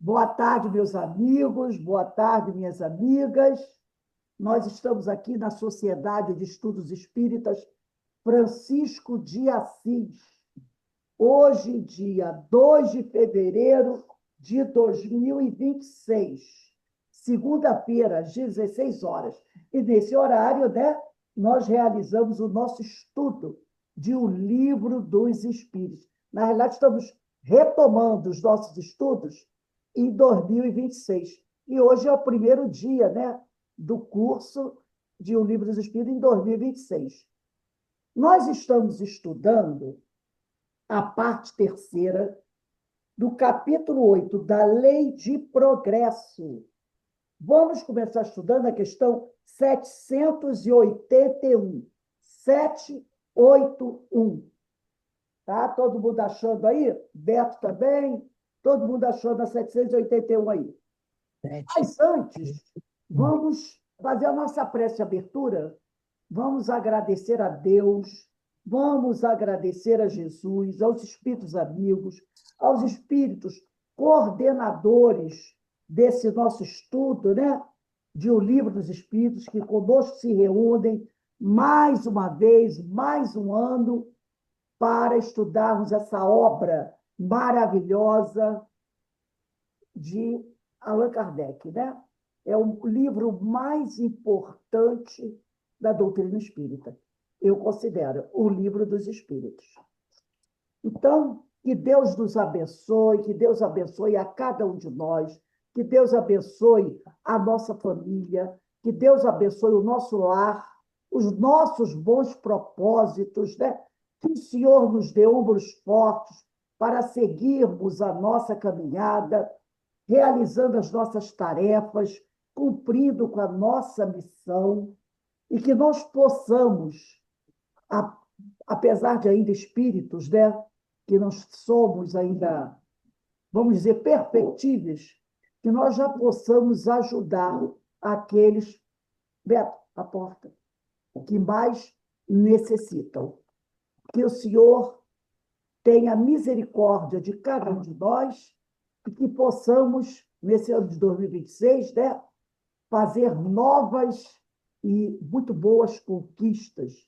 Boa tarde, meus amigos, boa tarde, minhas amigas. Nós estamos aqui na Sociedade de Estudos Espíritas Francisco de Assis. Hoje, dia 2 de fevereiro de 2026, segunda-feira, às 16 horas. E nesse horário, nós realizamos o nosso estudo de O Livro dos Espíritos. Na realidade, estamos retomando os nossos estudos em 2026. E hoje é o primeiro dia, do curso de O Livro dos Espíritos em 2026. Nós estamos estudando a parte terceira do capítulo 8 da Lei de Progresso. Vamos começar estudando a questão 781. 781. Tá? Todo mundo achando aí? Beto também? Todo mundo achando a 781 aí? Mas antes, vamos fazer a nossa prece de abertura. Vamos agradecer a Deus, vamos agradecer a Jesus, aos espíritos amigos, aos espíritos coordenadores desse nosso estudo, de O Livro dos Espíritos, que conosco se reúnem mais uma vez, mais um ano, para estudarmos essa obra maravilhosa de Allan Kardec, É o livro mais importante da doutrina espírita. Eu considero o Livro dos Espíritos. Então, que Deus nos abençoe, que Deus abençoe a cada um de nós, que Deus abençoe a nossa família, que Deus abençoe o nosso lar, os nossos bons propósitos, Que o Senhor nos dê ombros fortes para seguirmos a nossa caminhada, realizando as nossas tarefas, cumprindo com a nossa missão, e que nós possamos, apesar de ainda espíritos, que nós somos ainda, vamos dizer, perfectíveis, que nós já possamos ajudar aqueles, Beto, a porta, que mais necessitam. Que o Senhor tenha misericórdia de cada um de nós e que possamos, nesse ano de 2026, fazer novas e muito boas conquistas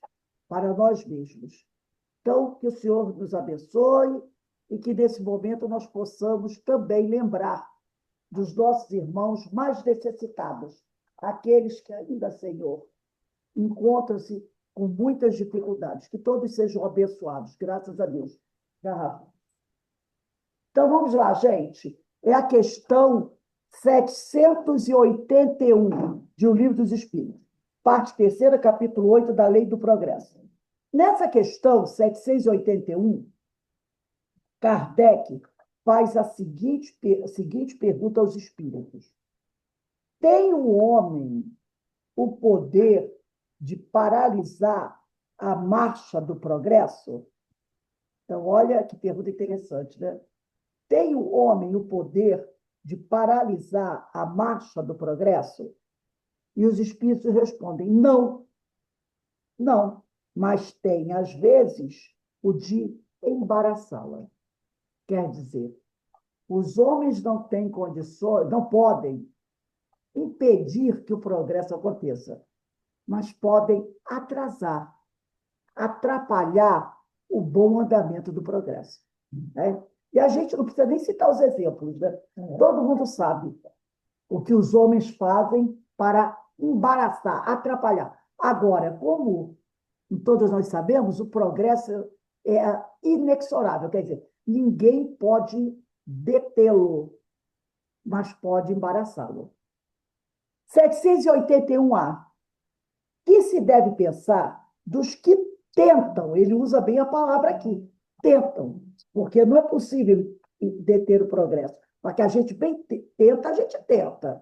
para nós mesmos. Então, que o Senhor nos abençoe e que, nesse momento, nós possamos também lembrar dos nossos irmãos mais necessitados, aqueles que ainda, Senhor, encontram-se com muitas dificuldades. Que todos sejam abençoados, graças a Deus. Então, vamos lá, gente. É a questão 781 de O Livro dos Espíritos. Parte terceira, capítulo 8 da Lei do Progresso. Nessa questão 781, Kardec faz a seguinte pergunta aos espíritos. Tem o homem o poder de paralisar a marcha do progresso? Então, olha que pergunta interessante, Tem o homem o poder de paralisar a marcha do progresso? E os espíritos respondem, não, não, mas tem, às vezes, o de embaraçá-la. Quer dizer, os homens não têm condições, não podem impedir que o progresso aconteça, mas podem atrasar, atrapalhar o bom andamento do progresso. E a gente não precisa nem citar os exemplos, Todo mundo sabe o que os homens fazem para embaraçar, atrapalhar. Agora, como todos nós sabemos, o progresso é inexorável, quer dizer, ninguém pode detê-lo, mas pode embaraçá-lo. 781A. Que se deve pensar dos que tentam, ele usa bem a palavra aqui, tentam, porque não é possível deter o progresso. Mas que a gente bem tenta, a gente tenta.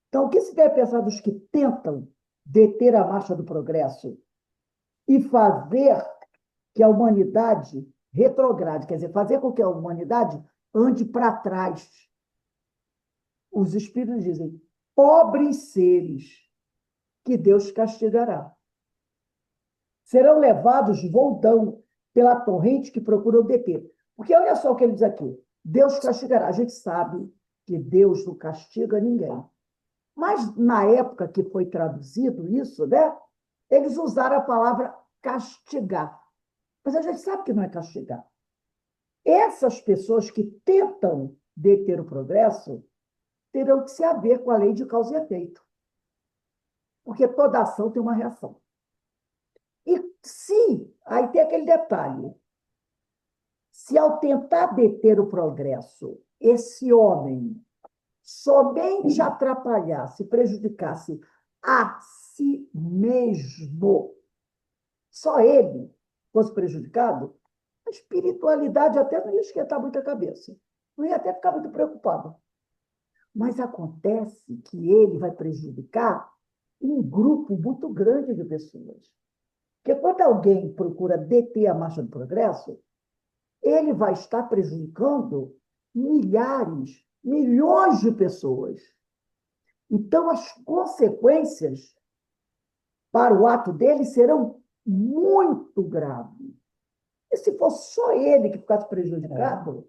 Então, o que se deve pensar dos que tentam deter a marcha do progresso e fazer que a humanidade retrograde, quer dizer, fazer com que a humanidade ande para trás? Os espíritos dizem, pobres seres que Deus castigará. Serão levados voldão pela torrente que procuram deter. Porque olha só o que ele diz aqui. Deus castigará. A gente sabe que Deus não castiga ninguém. Mas, na época que foi traduzido isso, né, eles usaram a palavra castigar. Mas a gente sabe que não é castigar. Essas pessoas que tentam deter o progresso terão que se haver com a lei de causa e efeito. Porque toda ação tem uma reação. E se, aí tem aquele detalhe, se ao tentar deter o progresso, esse homem somente atrapalhasse, prejudicasse a si mesmo, só ele fosse prejudicado, a espiritualidade até não ia esquentar muita cabeça, não ia até ficar muito preocupado. Mas acontece que ele vai prejudicar um grupo muito grande de pessoas. Porque quando alguém procura deter a marcha do progresso, ele vai estar prejudicando milhares, milhões de pessoas. Então, as consequências para o ato dele serão muito graves. E se fosse só ele que ficasse prejudicado,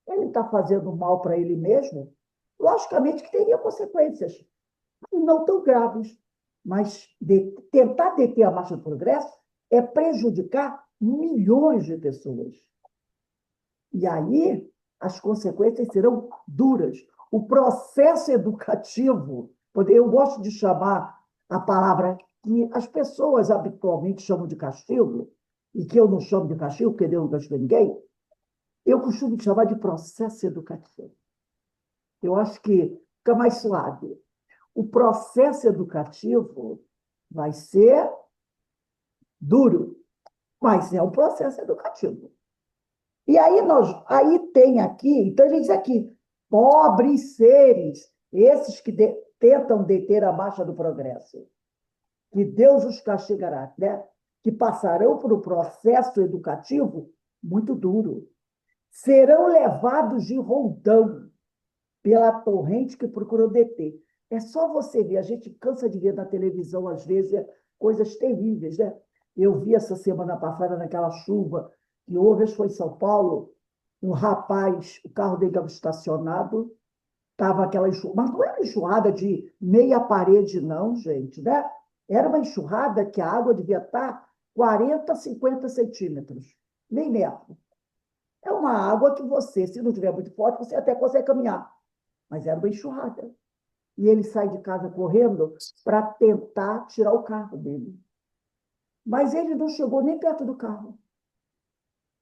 ele está fazendo mal para ele mesmo, logicamente que teria consequências, não tão graves. Mas tentar deter a marcha do progresso é prejudicar milhões de pessoas. E aí as consequências serão duras. O processo educativo, eu gosto de chamar a palavra que as pessoas habitualmente chamam de castigo, e que eu não chamo de castigo, porque Deus não castiga ninguém, eu costumo chamar de processo educativo. Eu acho que fica mais suave. O processo educativo vai ser duro, mas é um processo educativo. E aí tem aqui, então ele diz aqui, pobres seres, esses que tentam deter a marcha do progresso, que Deus os castigará, né? Que passarão por um processo educativo muito duro. Serão levados de roldão pela torrente que procurou deter. É só você ver, a gente cansa de ver na televisão, às vezes, coisas terríveis, né? Eu vi essa semana passada, naquela chuva que houve, acho que foi em São Paulo, um rapaz, o carro dele estava estacionado, estava aquela enxurrada, mas não era enxurrada de meia parede, não, gente, né? Era uma enxurrada que a água devia estar 40, 50 centímetros, nem metro. É uma água que você, se não tiver muito forte, você até consegue caminhar, mas era uma enxurrada. E ele sai de casa correndo para tentar tirar o carro dele. Mas ele não chegou nem perto do carro.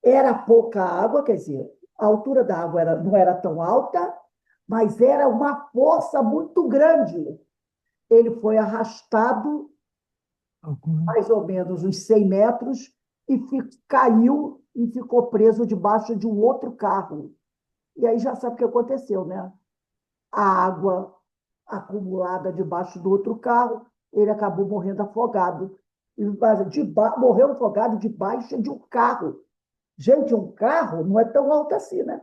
Era pouca água, quer dizer, a altura da água não era tão alta, mas era uma força muito grande. Ele foi arrastado mais ou menos uns 100 metros e caiu e ficou preso debaixo de um outro carro. E aí já sabe o que aconteceu, né? A água acumulada debaixo do outro carro, ele acabou morrendo afogado. Morreu afogado debaixo de um carro. Gente, um carro não é tão alto assim, né?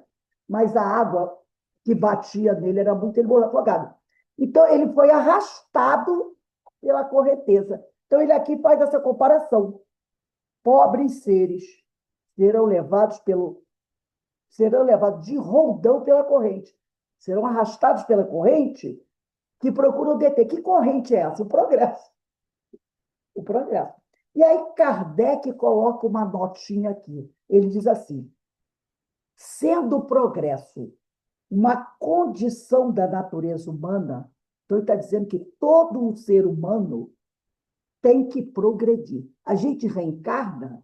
Mas a água que batia nele era muito, ele morreu afogado. Então, ele foi arrastado pela correnteza. Então, ele aqui faz essa comparação. Pobres seres serão levados de roldão pela corrente. Serão arrastados pela corrente que procuram deter. Que corrente é essa? O progresso. O progresso. E aí Kardec coloca uma notinha aqui. Ele diz assim, sendo o progresso uma condição da natureza humana, então ele está dizendo que todo um ser humano tem que progredir. A gente reencarna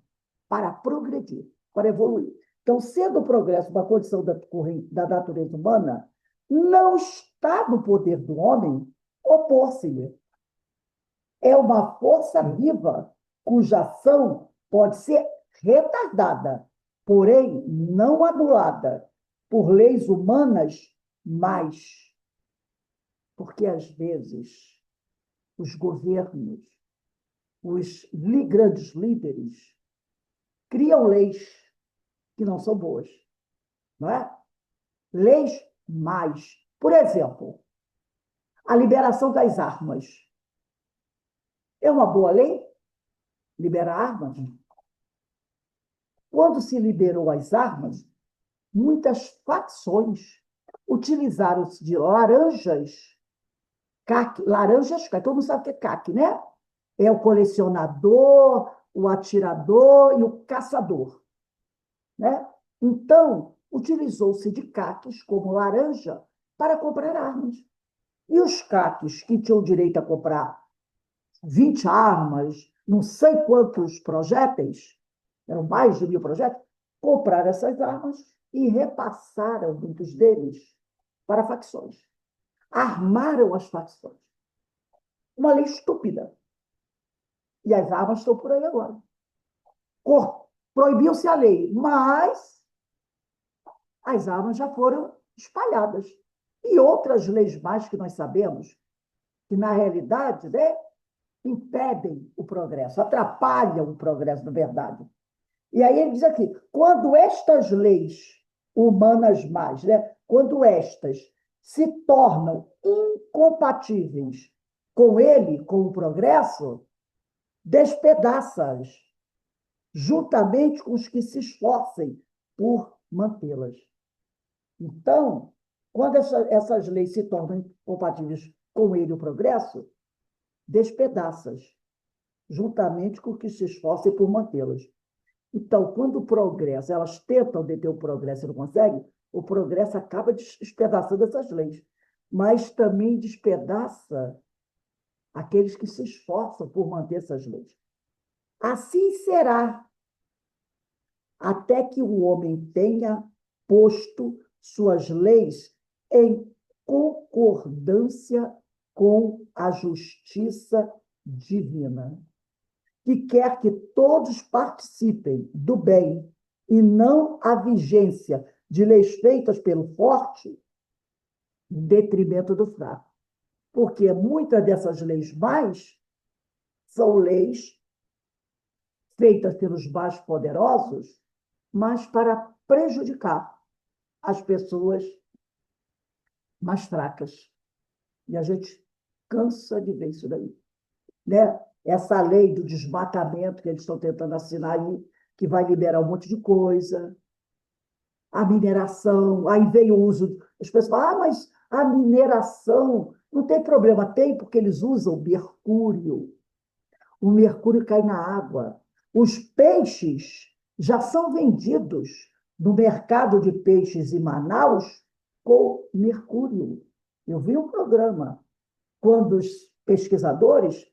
para progredir, para evoluir. Então, sendo o progresso uma condição da natureza humana, não está no poder do homem opor-se-lhe. É uma força viva cuja ação pode ser retardada, porém não anulada por leis humanas, mas porque às vezes os governos, os grandes líderes criam leis que não são boas, não é? Leis mais. Por exemplo, a liberação das armas. É uma boa lei liberar armas? Quando se liberou as armas, muitas facções utilizaram-se de laranjas, laranjas, todo mundo sabe o que é caque, né? É o colecionador, o atirador e o caçador, né? Então, utilizou-se de caques como laranja para comprar armas. E os caques que tinham direito a comprar 20 armas, não sei quantos projéteis, eram mais de 1.000 projéteis, compraram essas armas e repassaram muitos deles para facções. Armaram as facções. Uma lei estúpida. E as armas estão por aí agora. Proibiu-se a lei, mas as armas já foram espalhadas. E outras leis mais que nós sabemos, que na realidade, né, impedem o progresso, atrapalham o progresso, na verdade. E aí ele diz aqui, quando estas leis humanas mais, né, quando estas se tornam incompatíveis com ele, com o progresso, despedaça-as, juntamente com os que se esforcem por mantê-las. Então, quando essas leis se tornam incompatíveis com ele, o progresso, despedaça-as, juntamente com os que se esforcem por mantê-las. Então, quando o progresso, elas tentam deter o progresso e não conseguem, o progresso acaba despedaçando essas leis, mas também despedaça aqueles que se esforçam por manter essas leis. Assim será, até que o homem tenha posto suas leis em concordância com a justiça divina, que quer que todos participem do bem e não a vigência de leis feitas pelo forte em detrimento do fraco. Porque muitas dessas leis mais são leis feitas pelos mais poderosos, mas para prejudicar as pessoas mais fracas. E a gente cansa de ver isso daí, né? Essa lei do desmatamento que eles estão tentando assinar aí, que vai liberar um monte de coisa, a mineração, aí veio o uso, as pessoas falam, mas a mineração não tem problema, tem porque eles usam mercúrio, o mercúrio cai na água, os peixes já são vendidos no mercado de peixes em Manaus com mercúrio. Eu vi um programa quando os pesquisadores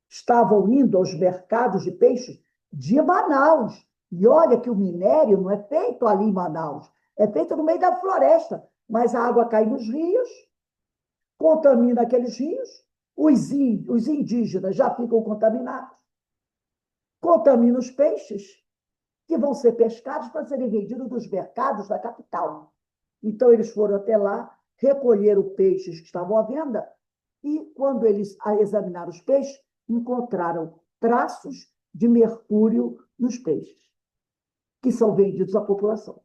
estavam indo aos mercados de peixes de Manaus. E olha que o minério não é feito ali em Manaus, é feito no meio da floresta, mas a água cai nos rios, contamina aqueles rios, os indígenas já ficam contaminados, contamina os peixes, que vão ser pescados para serem vendidos nos mercados da capital. Então, eles foram até lá, recolheram peixes que estavam à venda, e quando eles examinaram os peixes, encontraram traços de mercúrio nos peixes, que são vendidos à população.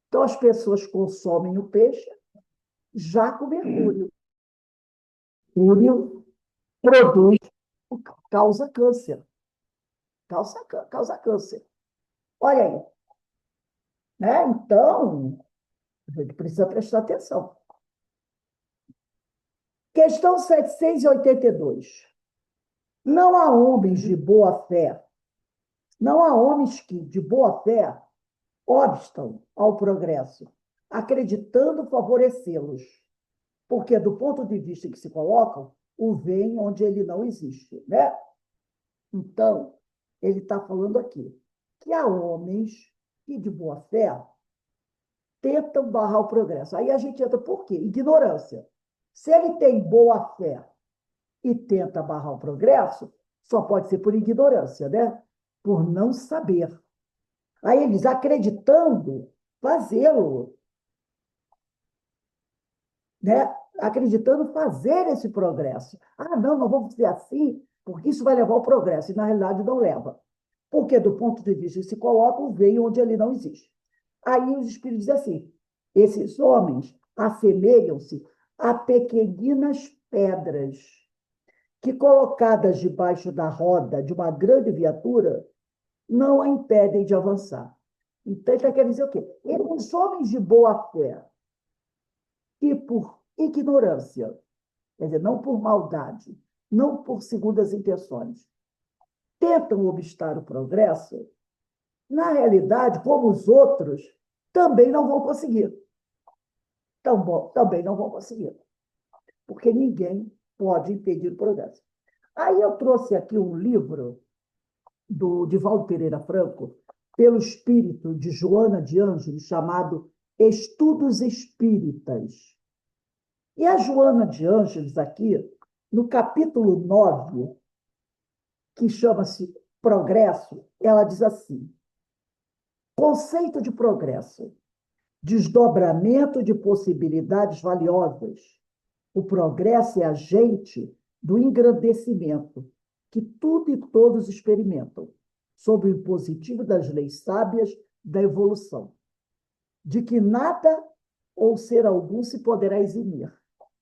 Então, as pessoas consomem o peixe já com mercúrio. O mercúrio produz, causa câncer. Causa câncer. Olha aí. Né? Então, a gente precisa prestar atenção. Questão 782. Não há homens de boa fé, não há homens que, de boa fé, obstam ao progresso, acreditando favorecê-los, porque, do ponto de vista que se colocam, o veem onde ele não existe, né? Então, ele está falando aqui que há homens que, de boa fé, tentam barrar o progresso. Aí a gente entra por quê? Ignorância. Se ele tem boa fé e tenta barrar o progresso, só pode ser por ignorância, né? Por não saber. Aí eles acreditando fazê-lo, né? Acreditando fazer esse progresso. Ah, não, não vamos ser assim, porque isso vai levar ao progresso. E, na realidade, não leva. Porque, do ponto de vista que se coloca, o veio onde ele não existe. Aí os espíritos dizem assim, esses homens assemelham-se a pequeninas pedras que, colocadas debaixo da roda de uma grande viatura, não a impedem de avançar. Então, ele está querendo dizer o quê? Os homens de boa fé, que por ignorância, quer dizer, não por maldade, não por segundas intenções, tentam obstar o progresso, na realidade, como os outros, também não vão conseguir. Também não vão conseguir, porque ninguém pode impedir o progresso. Aí eu trouxe aqui um livro do Divaldo Pereira Franco, pelo espírito de Joana de Ângeles, chamado Estudos Espíritas. E a Joana de Ângeles, aqui, no capítulo 9, que chama-se Progresso, ela diz assim: conceito de progresso, desdobramento de possibilidades valiosas. O progresso é agente do engrandecimento que tudo e todos experimentam, sob o impositivo das leis sábias da evolução, de que nada ou ser algum se poderá eximir.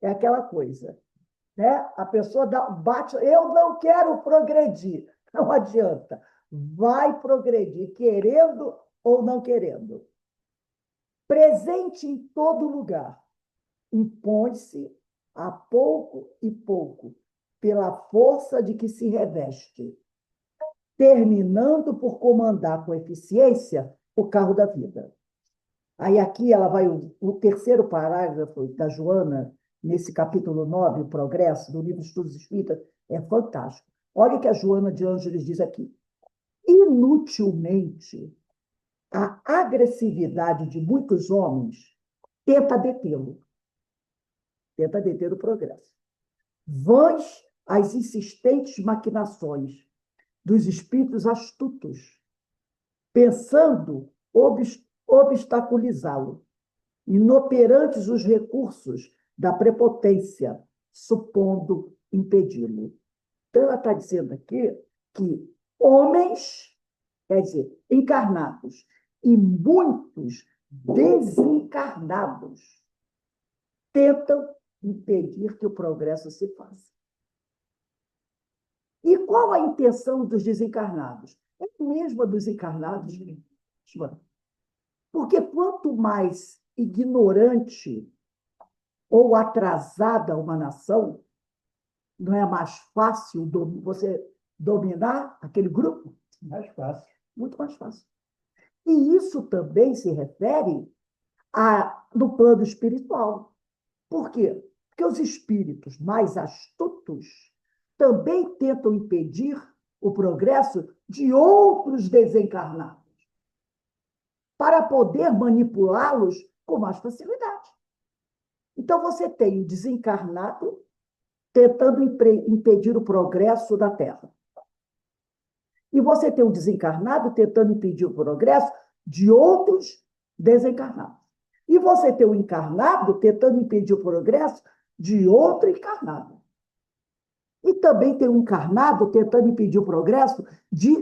É aquela coisa, né? A pessoa bate, eu não quero progredir. Não adianta. Vai progredir, querendo ou não querendo. Presente em todo lugar, impõe-se a pouco e pouco, pela força de que se reveste, terminando por comandar com eficiência o carro da vida. Aí aqui ela vai, o terceiro parágrafo da Joana, nesse capítulo 9, o Progresso, do livro Estudos Espíritas, é fantástico. Olha o que a Joana de Ângeles diz aqui. Inutilmente, a agressividade de muitos homens tenta detê-lo, tenta deter o progresso. Vãs as insistentes maquinações dos espíritos astutos, pensando obstaculizá-lo, inoperantes os recursos da prepotência, supondo impedi-lo. Então, ela está dizendo aqui que homens, quer dizer, encarnados, e muitos desencarnados tentam impedir que o progresso se faça. E qual a intenção dos desencarnados? É a mesma dos encarnados. Porque quanto mais ignorante ou atrasada uma nação, não é mais fácil você dominar aquele grupo? Mais fácil. Muito mais fácil. E isso também se refere no plano espiritual. Por quê? Porque os espíritos mais astutos também tentam impedir o progresso de outros desencarnados, para poder manipulá-los com mais facilidade. Então, você tem o desencarnado tentando impedir o progresso da Terra. E você tem o desencarnado tentando impedir o progresso de outros desencarnados. E você tem o encarnado tentando impedir o progresso de outro encarnado. E também tem o encarnado tentando impedir o progresso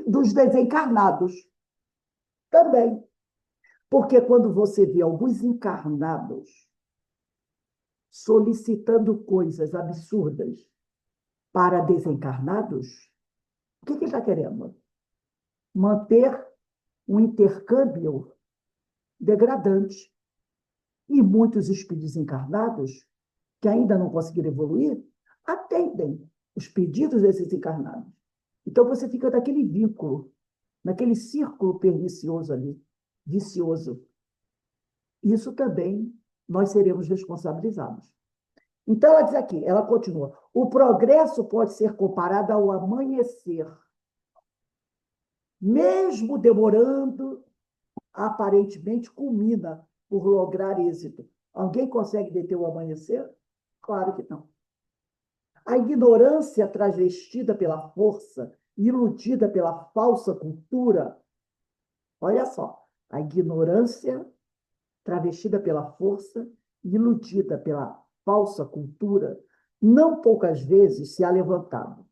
dos desencarnados. Também. Porque quando você vê alguns encarnados solicitando coisas absurdas para desencarnados, o que ele está querendo? Manter um intercâmbio degradante. E muitos espíritos encarnados, que ainda não conseguiram evoluir, atendem os pedidos desses encarnados. Então você fica naquele vínculo, naquele círculo pernicioso ali, vicioso. Isso também nós seremos responsabilizados. Então, ela diz aqui, ela continua, o progresso pode ser comparado ao amanhecer. Mesmo demorando, aparentemente culmina por lograr êxito. Alguém consegue deter o amanhecer? Claro que não. A ignorância travestida pela força, iludida pela falsa cultura, olha só, a ignorância travestida pela força, iludida pela falsa cultura, não poucas vezes se há levantado,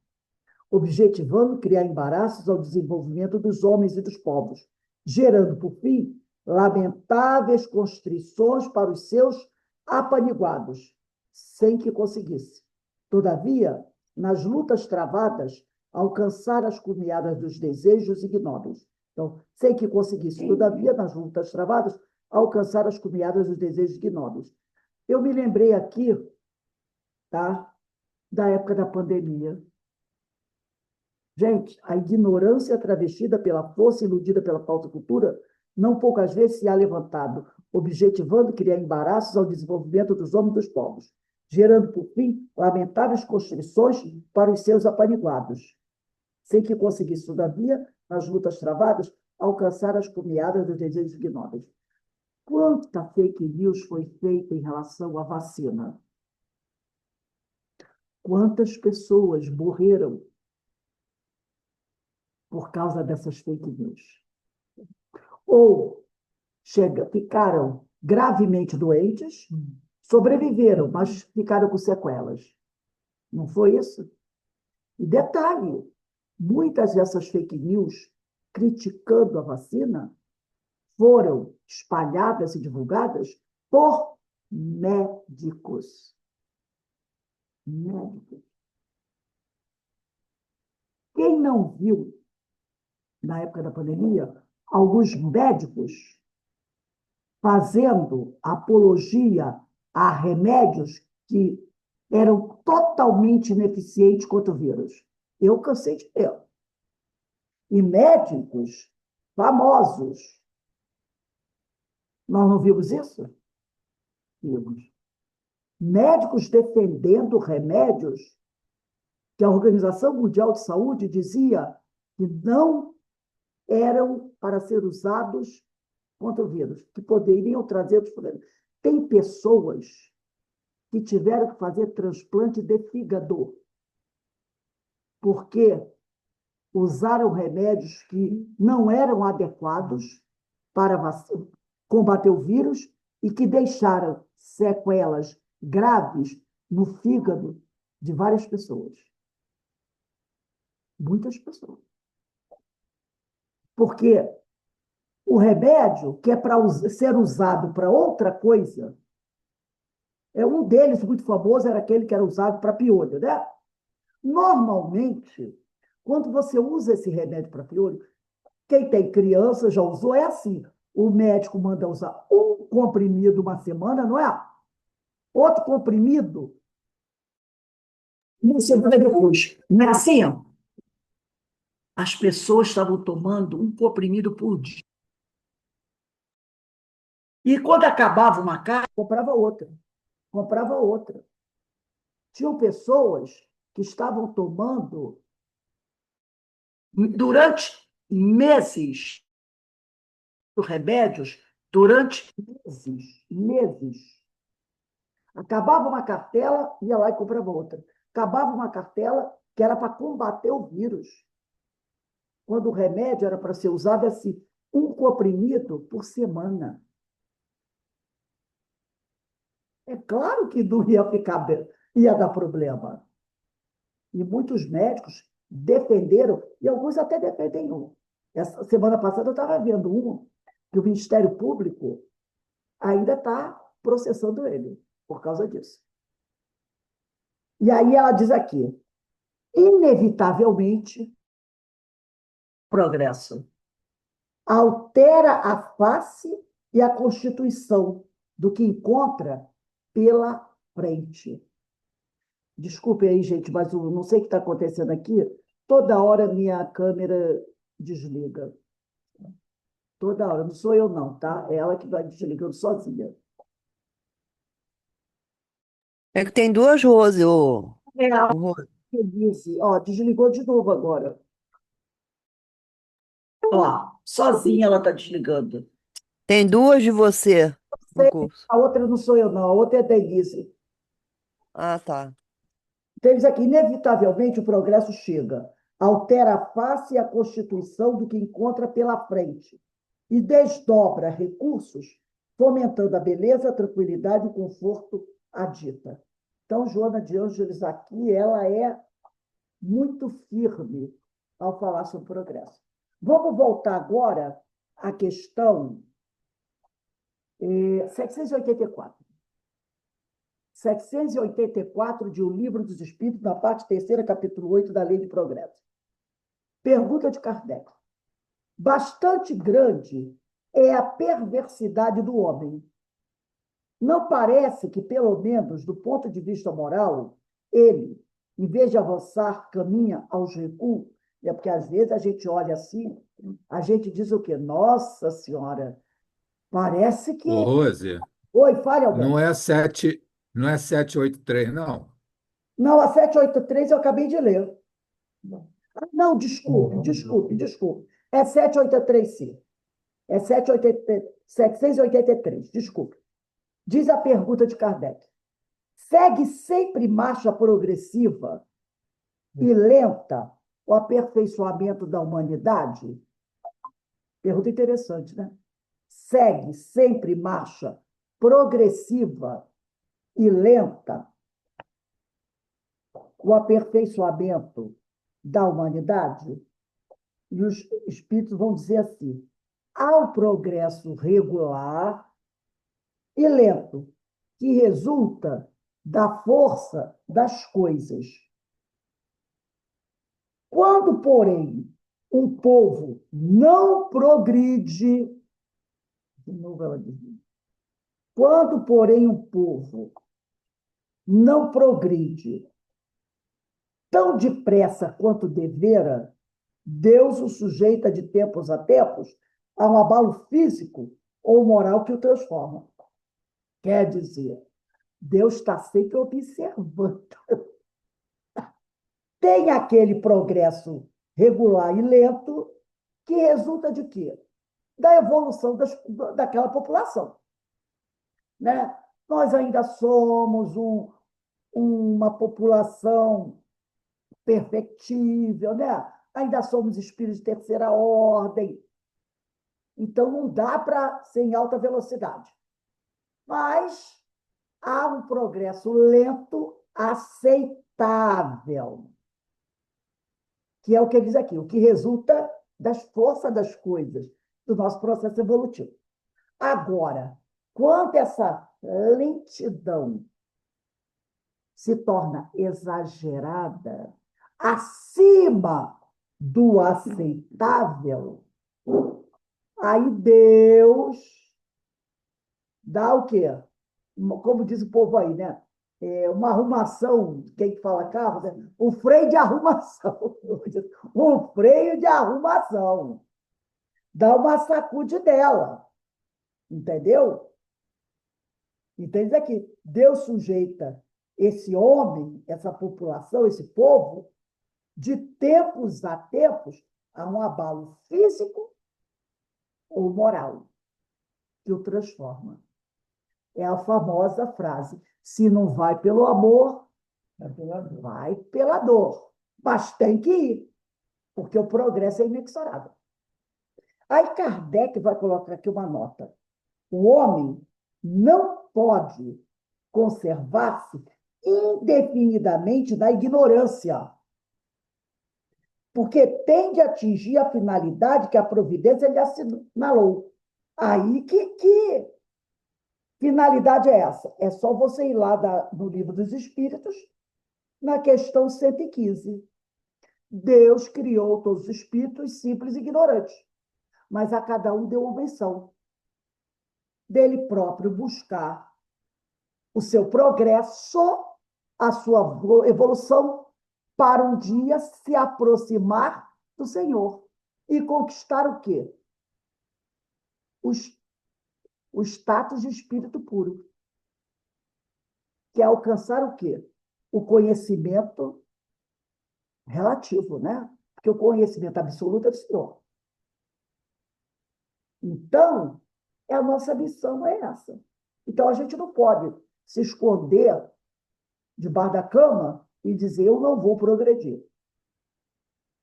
objetivando criar embaraços ao desenvolvimento dos homens e dos povos, gerando, por fim, lamentáveis constrições para os seus apaniguados, sem que conseguisse. Todavia, nas lutas travadas, alcançar as cumeadas dos desejos ignóbeis. Então, sem que conseguisse, todavia, nas lutas travadas, alcançar as cumeadas dos desejos ignóbeis. Eu me lembrei aqui, tá, da época da pandemia. Gente, a ignorância travestida pela força iludida pela falsa cultura não poucas vezes se há levantado, objetivando criar embaraços ao desenvolvimento dos homens e dos povos, gerando, por fim, lamentáveis constrições para os seus apaniguados, sem que conseguisse, todavia, nas lutas travadas, alcançar as cumeadas dos desejos ignóbeis. Quanta fake news foi feita em relação à vacina? Quantas pessoas morreram por causa dessas fake news? Ou ficaram gravemente doentes, sobreviveram, mas ficaram com sequelas. Não foi isso? E detalhe, muitas dessas fake news criticando a vacina foram espalhadas e divulgadas por médicos. Médicos. Quem não viu, na época da pandemia, alguns médicos fazendo apologia a remédios que eram totalmente ineficientes contra o vírus? Eu cansei de ver. E médicos famosos. Nós não vimos isso? Vimos. Médicos defendendo remédios que a Organização Mundial de Saúde dizia que não eram para ser usados contra o vírus, que poderiam trazer os problemas. Tem pessoas que tiveram que fazer transplante de fígado, porque usaram remédios que não eram adequados para combater o vírus e que deixaram sequelas graves no fígado de várias pessoas. Muitas pessoas. Porque o remédio, que é para ser usado para outra coisa, um deles, muito famoso, era aquele que era usado para piolho, né? Normalmente, quando você usa esse remédio para piolho, quem tem criança já usou, é assim: o médico manda usar um comprimido uma semana, não é? Outro comprimido uma semana depois. Não é assim? As pessoas estavam tomando um comprimido por dia. E quando acabava uma carga, comprava outra. Comprava outra. Tinham pessoas que estavam tomando durante meses remédios, durante meses. Acabava uma cartela, ia lá e comprava outra. Acabava uma cartela que era para combater o vírus. Quando o remédio era para ser usado assim, um comprimido por semana. É claro que não ia ficar bem, ia dar problema. E muitos médicos defenderam, e alguns até defendem um. Essa semana passada eu estava vendo um, que o Ministério Público ainda está processando ele por causa disso. E aí ela diz aqui, inevitavelmente, progresso altera a face e a constituição do que encontra pela frente. Desculpe aí, gente, mas eu não sei o que está acontecendo aqui. Toda hora minha câmera desliga. Toda hora. Não sou eu, não, tá? É ela que vai desligando sozinha. É que tem duas Rose, É a o Rose. Denise. Ó, desligou de novo agora. Ó, sozinha ela está desligando. Tem duas de você no curso. A outra não sou eu, não. A outra é a Denise. Ah, tá. Temos aqui, inevitavelmente, o progresso chega, altera a face e a constituição do que encontra pela frente e desdobra recursos, fomentando a beleza, a tranquilidade e o conforto à dita. Então, Joana de Ângeles aqui, ela é muito firme ao falar sobre o progresso. Vamos voltar agora à questão 784. 784 de O Livro dos Espíritos, na parte terceira, capítulo 8 da Lei de Progresso. Pergunta de Kardec. Bastante grande é a perversidade do homem, Não parece que, pelo menos do ponto de vista moral, ele, em vez de avançar, caminha aos recuos? É porque, às vezes, a gente olha assim, a gente diz o quê? Nossa Senhora, parece Ô, que... Rose, Oi, fale, não Alberto. é 783, não. Não, a 783 eu acabei de ler. Ah, não, desculpe. É 783, sim. É 783, desculpe. Diz a pergunta de Kardec. Segue sempre marcha progressiva e lenta o aperfeiçoamento da humanidade? Pergunta interessante, né? Segue sempre marcha progressiva e lenta o aperfeiçoamento da humanidade? E os espíritos vão dizer assim: há um progresso regular e lento, que resulta da força das coisas. Quando, porém, um povo não progride, de novo ela diz, quando, porém, um povo não progride tão depressa quanto devera, Deus o sujeita de tempos a tempos a um abalo físico ou moral que o transforma. Quer dizer, Deus está sempre observando. Tem aquele progresso regular e lento que resulta de quê? Da evolução daquela população. Né? Nós ainda somos uma população perfectível, né? Ainda somos espíritos de terceira ordem, então não dá para ser em alta velocidade. Mas há um progresso lento aceitável, que é o que ele diz aqui, o que resulta das forças das coisas, do nosso processo evolutivo. Agora, quando essa lentidão se torna exagerada, acima do aceitável, aí Deus dá o quê? Como diz o povo aí, né? Uma arrumação, quem fala carro, né? O freio de arrumação. O freio de arrumação. Dá uma sacude dela, entendeu? Entende aqui? Deus sujeita esse homem, essa população, esse povo, de tempos a tempos, a um abalo físico ou moral, que o transforma. É a famosa frase: se não vai pelo amor, vai pela dor. Mas tem que ir, porque o progresso é inexorável. Aí Kardec vai colocar aqui uma nota. O homem não pode conservar-se indefinidamente na ignorância, porque tende a atingir a finalidade que a providência lhe assinalou. Aí que finalidade é essa? É só você ir lá no Livro dos Espíritos, na questão 115. Deus criou todos os espíritos simples e ignorantes, mas a cada um deu uma missão dele próprio buscar o seu progresso, a sua evolução, para um dia se aproximar do Senhor e conquistar o quê? O status de espírito puro, que é alcançar o quê? O conhecimento relativo, né? Porque o conhecimento absoluto é do Senhor. Então, a nossa missão é essa. Então, a gente não pode se esconder debaixo da cama e dizer: eu não vou progredir.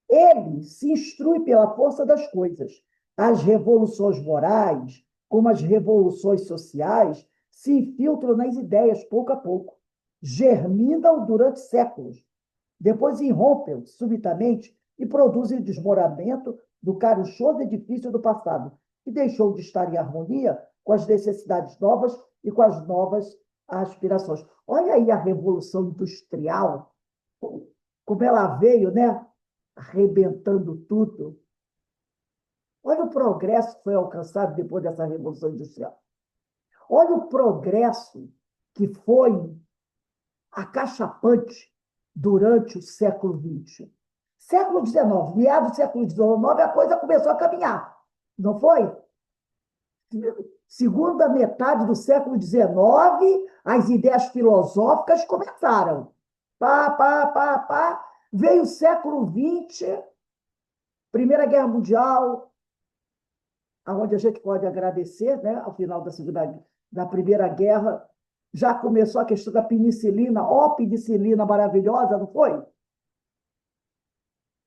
Ele se instrui pela força das coisas. As revoluções morais, como as revoluções sociais, se infiltram nas ideias pouco a pouco, germinam durante séculos, depois irrompem subitamente e produzem o desmoronamento do caprichoso edifício do passado, que deixou de estar em harmonia com as necessidades novas e com as novas aspirações. Olha aí a Revolução Industrial, como ela veio, né? Arrebentando tudo. Olha o progresso que foi alcançado depois dessa Revolução Industrial. Olha o progresso que foi acachapante durante o século XX. Século XIX, meado do século XIX, a coisa começou a caminhar, não foi? Segunda metade do século XIX, as ideias filosóficas começaram. Pá, pá, pá, pá. Veio o século XX, Primeira Guerra Mundial, onde a gente pode agradecer, né, ao final da Primeira Guerra, já começou a questão da penicilina, ó, penicilina maravilhosa, não foi?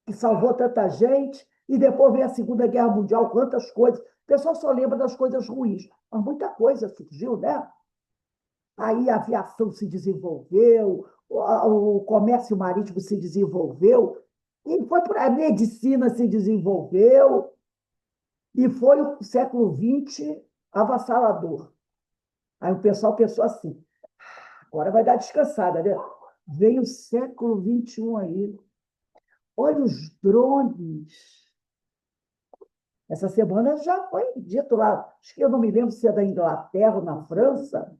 Que salvou tanta gente, e depois veio a Segunda Guerra Mundial, quantas coisas. O pessoal só lembra das coisas ruins, mas muita coisa surgiu, né? Aí a aviação se desenvolveu, o comércio marítimo se desenvolveu, e foi por aí, a medicina se desenvolveu, e foi o século XX avassalador. Aí o pessoal pensou assim, agora vai dar descansada, né? Veio o século XXI aí. Olha os drones. Essa semana já foi dito lá, acho que eu não me lembro se é da Inglaterra ou na França,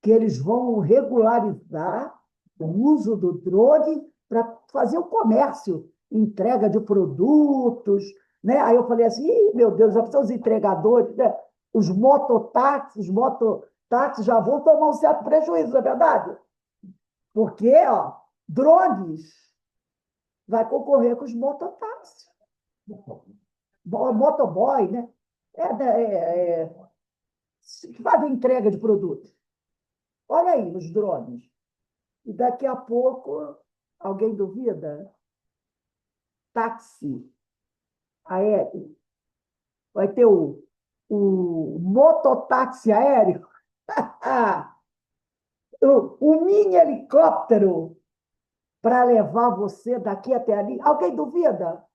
que eles vão regularizar o uso do drone para fazer o comércio, entrega de produtos, né? Aí eu falei assim, "Ih, meu Deus, já precisam os entregadores, né? Os mototáxis já vão tomar um certo prejuízo, não é verdade? Porque, ó, drones vai concorrer com os mototáxis. Motoboy, né? Que fazem entrega de produtos. Olha aí os drones. E daqui a pouco, alguém duvida? Táxi aéreo. Vai ter o mototáxi aéreo. Ah, o mini helicóptero para levar você daqui até ali. Alguém duvida?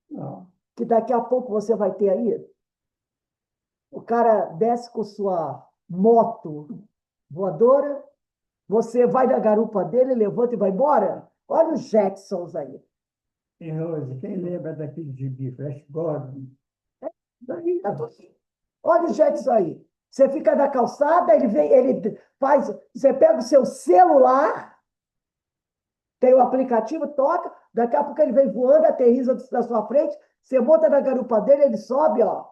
Não. Que daqui a pouco você vai ter aí? O cara desce com sua moto voadora, você vai na garupa dele, levanta e vai embora? Olha os Jetsons aí. E Rose, quem lembra daquele gibi Flash Gordon? Daí, olha os Jetsons aí. Você fica na calçada, ele vem, ele faz. Você pega o seu celular, tem o aplicativo, toca, daqui a pouco ele vem voando, aterriza na sua frente, você monta na garupa dele, ele sobe, ó.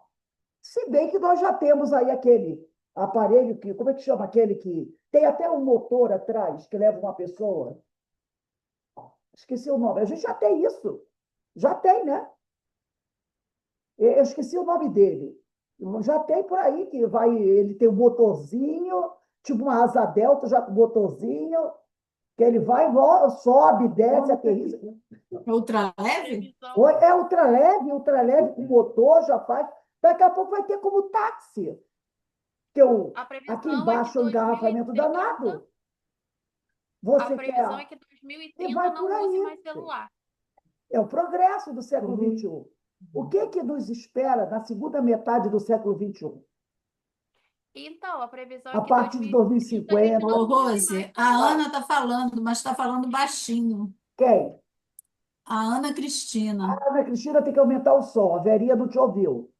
Se bem que nós já temos aí aquele aparelho que, como é que chama aquele que tem até um motor atrás que leva uma pessoa? Esqueci o nome. A gente já tem isso. Já tem, né? Eu esqueci o nome dele. Já tem por aí que vai, ele tem um motorzinho, tipo uma asa delta, já com motorzinho, que ele vai, sobe, desce, aterriza. Ultraleve? É ultraleve com motor, já faz. Daqui a pouco vai ter como táxi. Que A previsão aqui é que embaixo é um engarrafamento 2030 danado. A Você previsão quer. é que E 2030 vai por não use aí. mais celular. É o progresso do século XXI. O que que nos espera na segunda metade do século XXI? Então, a previsão é A que partir de 2030 a gente 2050, não Ô, use mais Rose, a celular. Ana está falando, mas está falando baixinho. quem? A Ana Cristina. A Ana Cristina tem que aumentar o som. A Verinha não te ouviu.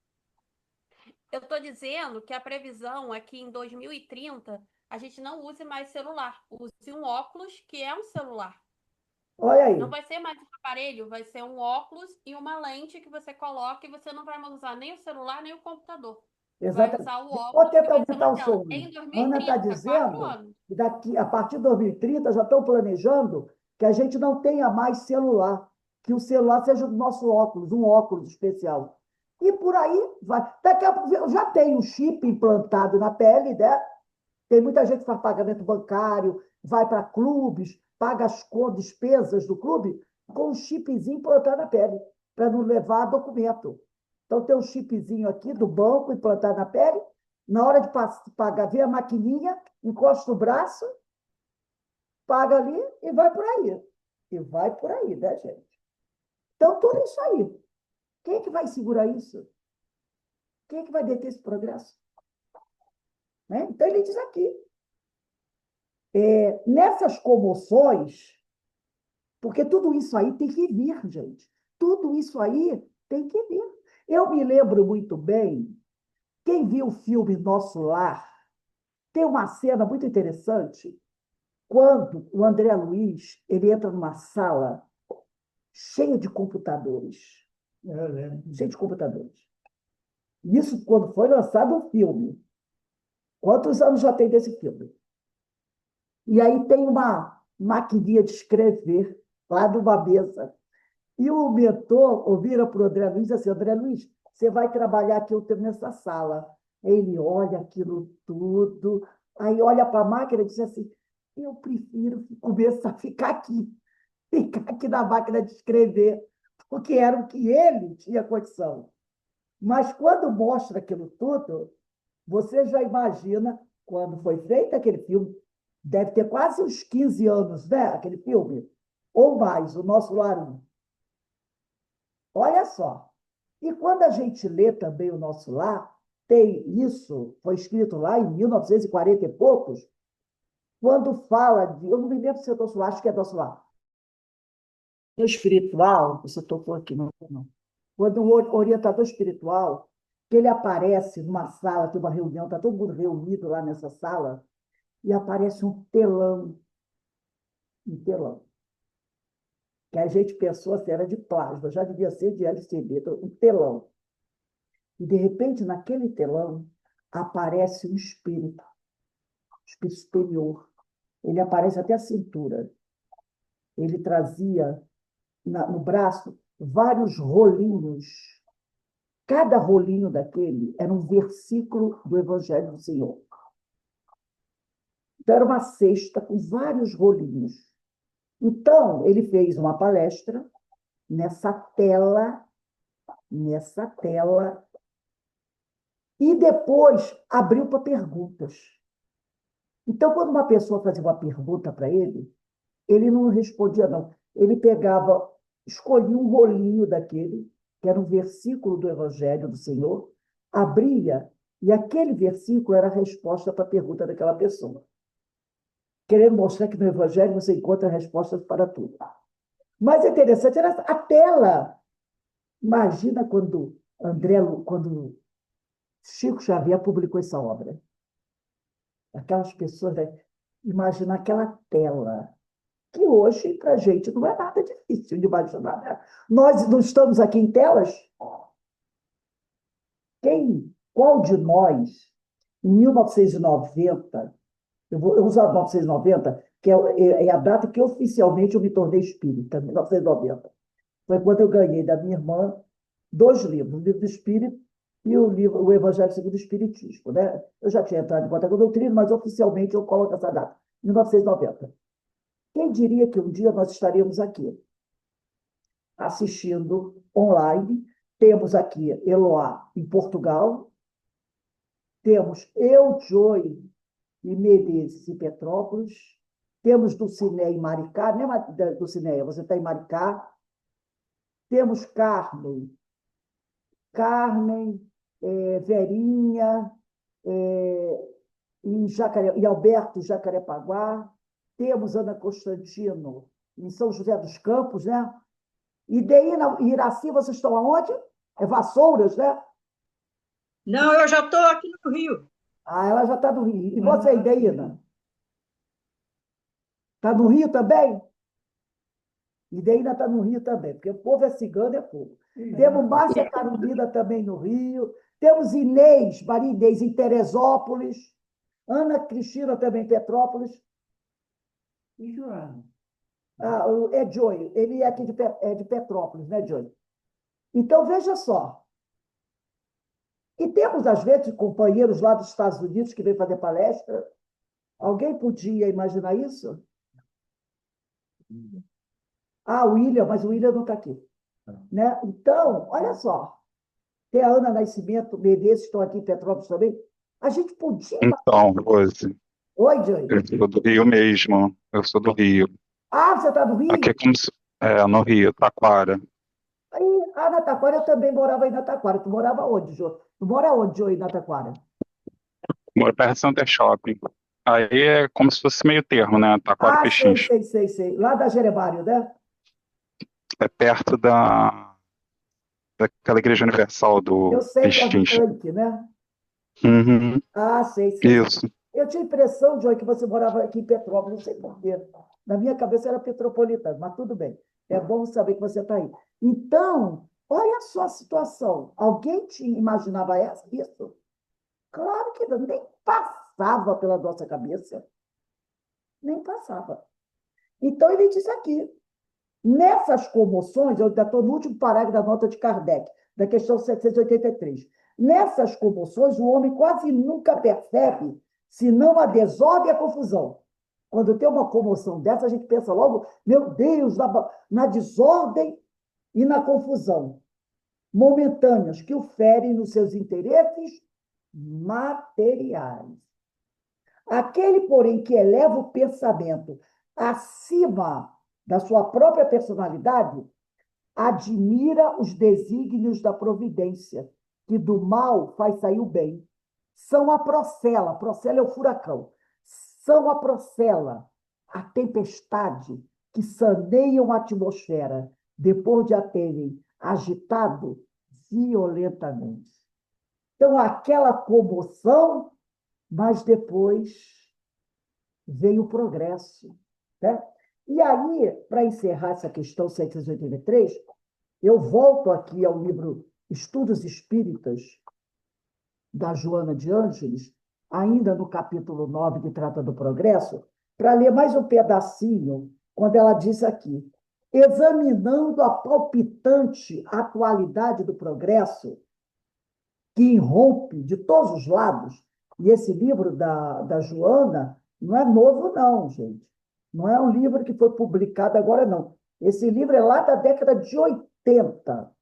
Eu estou dizendo que a previsão é que em 2030 a gente não use mais celular. Use um óculos que é um celular. Olha Não aí. vai ser mais um aparelho, vai ser um óculos e uma lente que você coloca e você não vai mais usar nem o celular nem o computador. Vai Exatamente. usar o Vou óculos que tentar vai ser aumentar uma o tela. som. Em A Ana está 2030, 4 dizendo anos. que daqui, a partir de 2030 já estão planejando que a gente não tenha mais celular, que o celular seja do nosso óculos, um óculos especial. E por aí vai. Daqui a pouco já tem um chip implantado na pele, né? Tem muita gente que faz pagamento bancário, vai para clubes, paga as despesas do clube com um chipzinho implantado na pele, para não levar documento. Então, tem um chipzinho aqui do banco implantado na pele. Na hora de pagar, vem a maquininha, encosta o braço, paga ali e vai por aí. E vai por aí, né, gente? Então, tudo isso aí. Quem é que vai segurar isso? Quem é que vai deter esse progresso? Né? Então, ele diz aqui, nessas comoções, porque tudo isso aí tem que vir, gente. Tudo isso aí tem que vir. Eu me lembro muito bem, quem viu o filme Nosso Lar, Tem uma cena muito interessante quando o André Luiz ele entra numa sala cheia de computadores. Eu lembro. Cheia de computadores. Isso quando foi lançado o filme. Quantos anos já tem desse filme? E aí tem uma maquininha de escrever lá numa mesa. E o mentor vira para o André Luiz e diz assim, André Luiz, você vai trabalhar aqui nessa sala. Ele olha aquilo tudo, aí olha para a máquina e diz assim, eu prefiro começar a ficar aqui na máquina de escrever, porque era o que ele tinha condição. Mas quando mostra aquilo tudo, você já imagina, quando foi feito aquele filme, deve ter quase uns 15 anos, né? Aquele filme, ou mais, O Nosso Lar 1. Olha só. E quando a gente lê também O Nosso Lar, tem isso, foi escrito lá em 1940 e poucos, quando fala de, eu não me lembro se é Nosso Lar, acho que é Nosso Lar. O espiritual, você tocou aqui, não. Quando o orientador espiritual, que ele aparece numa sala, tem uma reunião, está todo mundo reunido lá nessa sala, e aparece um telão, que a gente pensou assim, era de plasma, já devia ser de LCD, um telão. E, de repente, naquele telão, aparece um espírito superior. Ele aparece até a cintura. Ele trazia no braço vários rolinhos. Cada rolinho daquele era um versículo do Evangelho do Senhor. Então, era uma cesta com vários rolinhos. Então, ele fez uma palestra nessa tela, e depois abriu para perguntas. Então, quando uma pessoa fazia uma pergunta para ele não respondia, não. Ele pegava, escolhia um rolinho daquele, que era um versículo do Evangelho do Senhor, abria, e aquele versículo era a resposta para a pergunta daquela pessoa. Querendo mostrar que no Evangelho você encontra respostas para tudo. Mas interessante era a tela. Imagina quando Chico Xavier publicou essa obra. Aquelas pessoas, né? Imagina aquela tela, que hoje, para a gente, não é nada difícil de imaginar. Né? Nós não estamos aqui em telas? Qual de nós, em 1990, eu vou usar 1990, que é a data que oficialmente eu me tornei espírita, 1990. Foi quando eu ganhei da minha irmã 2 livros, o livro do Espírito e o Evangelho segundo o Espiritismo. Né? Eu já tinha entrado em contato com a doutrina, mas oficialmente eu coloco essa data, 1990. Quem diria que um dia nós estaríamos aqui, assistindo online? Temos aqui Eloá, em Portugal, temos eu, Joy e Menezes, em Petrópolis, temos Dulcinea em Maricá, nem Dulcinea, você está em Maricá, temos Carmen, Verinha, e Alberto em Jacarepaguá, temos Ana Constantino em São José dos Campos, né? E Deína e Iraci, vocês estão aonde? É Vassouras, né? Não, eu já estou aqui no Rio. Ah, ela já está no Rio. E você, Deína? Está no Rio também? E Deína está no Rio também, porque o povo é cigano, é povo. Temos Márcia Carolina também no Rio. Temos Maria Inês em Teresópolis. Ana Cristina também em Petrópolis. E Joana? Ah, é Joy. Ele é aqui de Petrópolis, né, Joy? Então, veja só. E temos, às vezes, companheiros lá dos Estados Unidos que vêm fazer palestra. Alguém podia imaginar isso? Ah, o William, mas o William não está aqui. Né? Então, olha só. Tem a Ana Nascimento, Menezes, estão aqui em Petrópolis também. A gente podia. Então, Rose, Oi, Joy. eu sou do Rio mesmo. Eu sou do Rio. Ah, você está do Rio? Aqui é como se... no Rio, Taquara. Aí, na Taquara, eu também morava aí na Taquara. Tu morava onde, Jô? Tu mora onde, Jô, aí na Taquara? Moro perto do Center Shopping. Aí é como se fosse meio termo, né? Taquara e Ah, sei, Pechincha. sei. Lá da Jeremário, né? É perto daquela Igreja Universal do Eu sei que é do Pechincha. tanque, né? Uhum, Ah, sei. isso. Eu tinha a impressão, Joy, que você morava aqui em Petrópolis, não sei por quê. Na minha cabeça era petropolitano, mas tudo bem. É bom saber que você está aí. Então, olha só a situação. Alguém te imaginava isso? Claro que não, nem passava pela nossa cabeça. Nem passava. Então, ele diz aqui, nessas comoções, eu ainda estou no último parágrafo da nota de Kardec, da questão 783. Nessas comoções, o homem quase nunca percebe senão a desordem e a confusão. Quando tem uma comoção dessa, a gente pensa logo, meu Deus, na desordem e na confusão momentâneas que o ferem nos seus interesses materiais. Aquele, porém, que eleva o pensamento acima da sua própria personalidade, admira os desígnios da providência, que do mal faz sair o bem. São a procela é o furacão, são a procela, a tempestade que saneiam a atmosfera depois de a terem agitado violentamente. Então, aquela comoção, mas depois veio o progresso, né? E aí, para encerrar essa questão 783, eu volto aqui ao livro Estudos Espíritas, da Joana de Ângeles, ainda no capítulo 9, que trata do progresso, para ler mais um pedacinho, quando ela diz aqui, examinando a palpitante atualidade do progresso, que irrompe de todos os lados, e esse livro da Joana não é novo, não, gente. Não é um livro que foi publicado agora, não. Esse livro é lá da década de 80,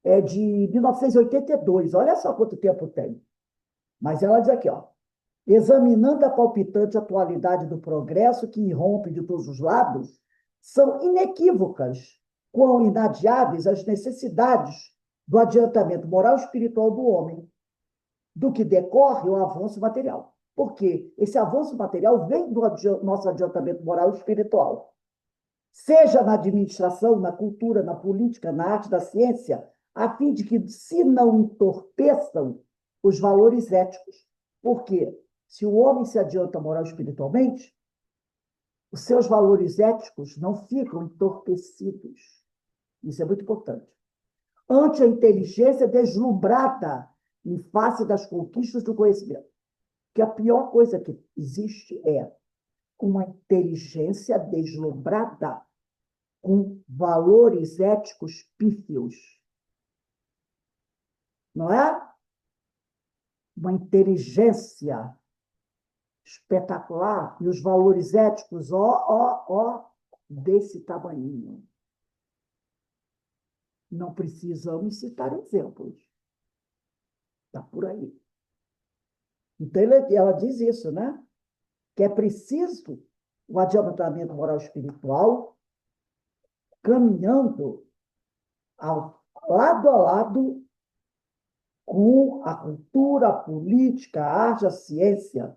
é de 1982. Olha só quanto tempo tem. Mas ela diz aqui, ó, examinando a palpitante atualidade do progresso que irrompe de todos os lados, são inequívocas quão inadiáveis as necessidades do adiantamento moral e espiritual do homem, do que decorre o avanço material. Porque esse avanço material vem do nosso adiantamento moral e espiritual. Seja na administração, na cultura, na política, na arte, da ciência, a fim de que se não entorpeçam os valores éticos. Porque se o homem se adianta moral e espiritualmente, os seus valores éticos não ficam entorpecidos. Isso é muito importante. Ante a inteligência deslumbrada em face das conquistas do conhecimento. Que a pior coisa que existe é uma inteligência deslumbrada com valores éticos pífios. Não é? Uma inteligência espetacular e os valores éticos, desse tamanhinho. Não precisamos citar exemplos. Está por aí. Então, ela diz isso, né? Que é preciso o adiantamento moral e espiritual caminhando lado a lado com a cultura, a política, a arte, a ciência,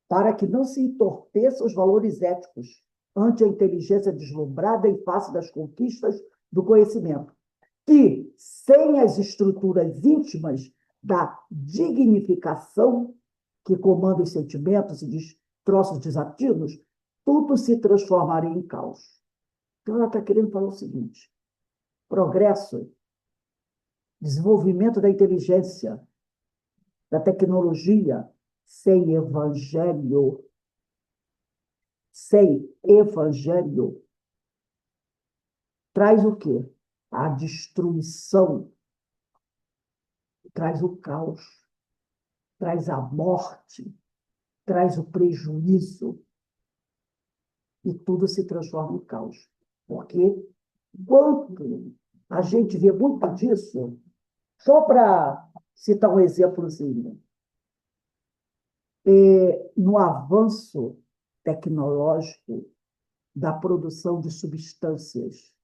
para que não se entorpeçam os valores éticos ante a inteligência deslumbrada em face das conquistas do conhecimento, que, sem as estruturas íntimas da dignificação que comanda os sentimentos e destroça os desativos, tudo se transformaria em caos. Então, ela está querendo falar o seguinte, progresso, desenvolvimento da inteligência, da tecnologia, sem evangelho, traz o quê? A destruição, traz o caos, traz a morte, traz o prejuízo, e tudo se transforma em caos. Porque quanto a gente vê muito disso, só para citar um exemplozinho, no avanço tecnológico da produção de substâncias.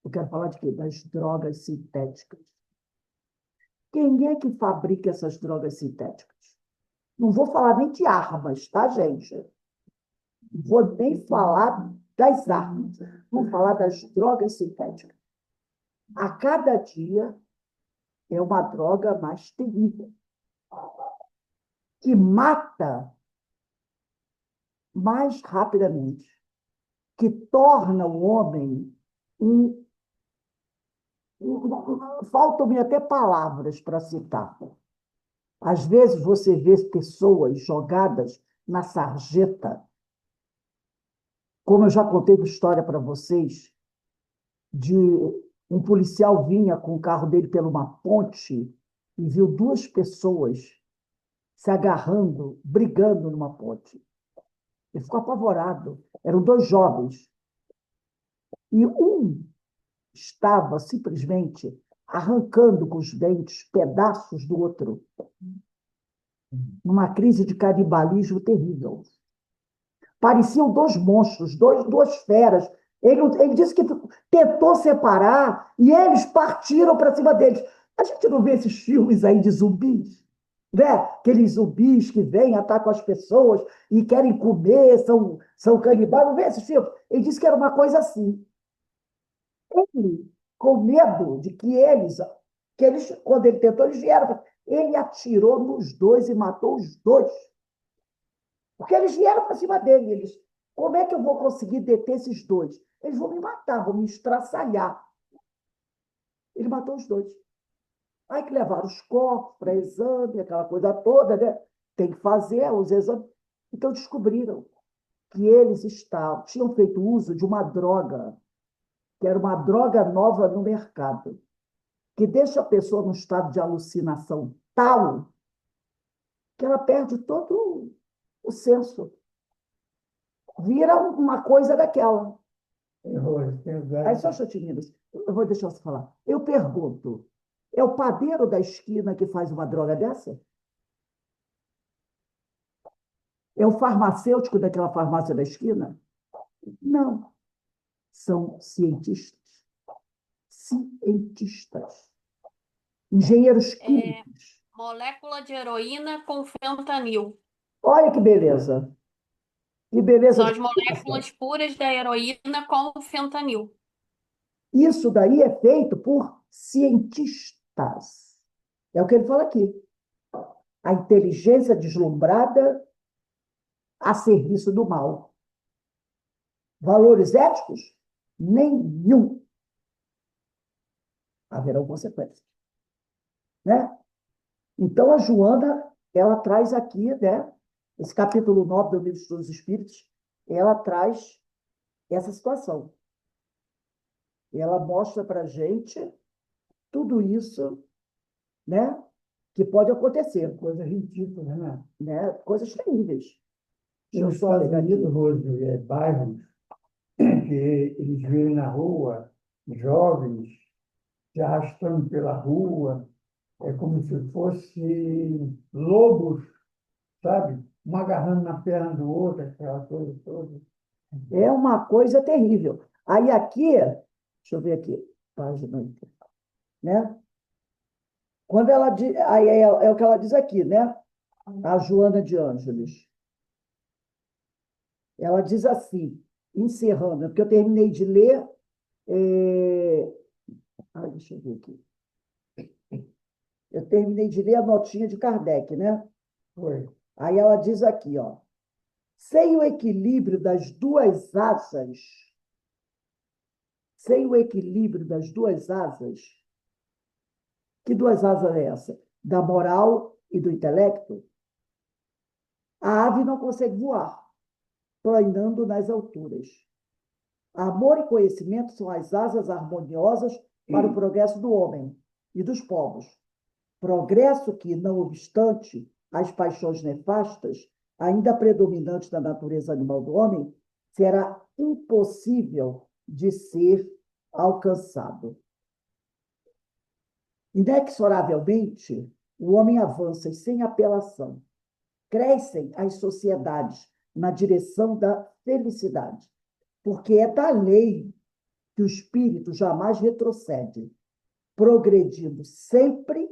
Eu quero falar de quê? Das drogas sintéticas. Quem é que fabrica essas drogas sintéticas? Não vou falar nem de armas, tá, gente? Não vou nem falar das armas. Vou falar das drogas sintéticas. A cada dia é uma droga mais terrível. que mata mais rapidamente, que torna o homem um. Faltam-me até palavras para citar. Às vezes você vê pessoas jogadas na sarjeta, como eu já contei uma história para vocês, de um policial vinha com o carro dele por uma ponte e viu duas pessoas se agarrando, brigando numa ponte. Ele ficou apavorado. Eram dois jovens. E um estava simplesmente arrancando com os dentes pedaços do outro, numa crise de canibalismo terrível. Pareciam dois monstros, duas feras. Ele disse que tentou separar e eles partiram para cima deles. A gente não vê esses filmes aí de zumbis, né? Aqueles zumbis que vêm, atacam as pessoas e querem comer, são canibais. Não vê esses filmes? Ele disse que era uma coisa assim. Ele, com medo de que eles, quando ele tentou, eles vieram. Ele atirou nos dois e matou os dois. Porque eles vieram para cima dele. Como é que eu vou conseguir deter esses dois? Eles vão me matar, vão me estraçalhar. Ele matou os dois. Aí que levaram os corpos para exame, aquela coisa toda, né? Tem que fazer os exames. Então descobriram que eles tinham feito uso de uma droga, que era uma droga nova no mercado, que deixa a pessoa num estado de alucinação tal que ela perde todo o senso. Vira uma coisa daquela. Rose, tem Aí só chatinho, eu vou deixar você falar. Eu pergunto, é o padeiro da esquina que faz uma droga dessa? É o farmacêutico daquela farmácia da esquina? Não. São cientistas. Cientistas. Engenheiros químicos. Molécula de heroína com fentanil. Olha que beleza. Que beleza São de as moléculas puras da heroína com fentanil. Isso daí é feito por cientistas. É o que ele fala aqui. A inteligência deslumbrada a serviço do mal. Valores éticos? Nenhum. Haverão consequências. Né? Então, a Joana, ela traz aqui, né, esse capítulo 9 do Livro dos Espíritos, ela traz essa situação. Ela mostra para a gente tudo isso, né, que pode acontecer. coisa ridícula, né? Coisas terríveis. Deixa eu Nos só Estados pegar aqui. Unidos, Rose, bairros que eles veem na rua jovens se arrastando pela rua, é como se fossem lobos, sabe? Um agarrando na perna do outro, aquela coisa toda. É uma coisa terrível. Aí aqui, deixa eu ver aqui, página 8, né? Quando ela diz, aí é o que ela diz aqui, né? A Joana de Ângeles. Ela diz assim, encerrando, porque eu terminei de ler. Deixa eu ver aqui. Eu terminei de ler a notinha de Kardec, né? Foi. Aí ela diz aqui, ó. Sem o equilíbrio das duas asas, que duas asas é essa? Da moral e do intelecto, a ave não consegue voar, planando nas alturas. Amor e conhecimento são as asas harmoniosas para o progresso do homem e dos povos. Progresso que, não obstante as paixões nefastas, ainda predominantes na natureza animal do homem, será impossível de ser alcançado. Inexoravelmente, o homem avança sem apelação. Crescem as sociedades na direção da felicidade, porque é da lei que o espírito jamais retrocede, progredindo sempre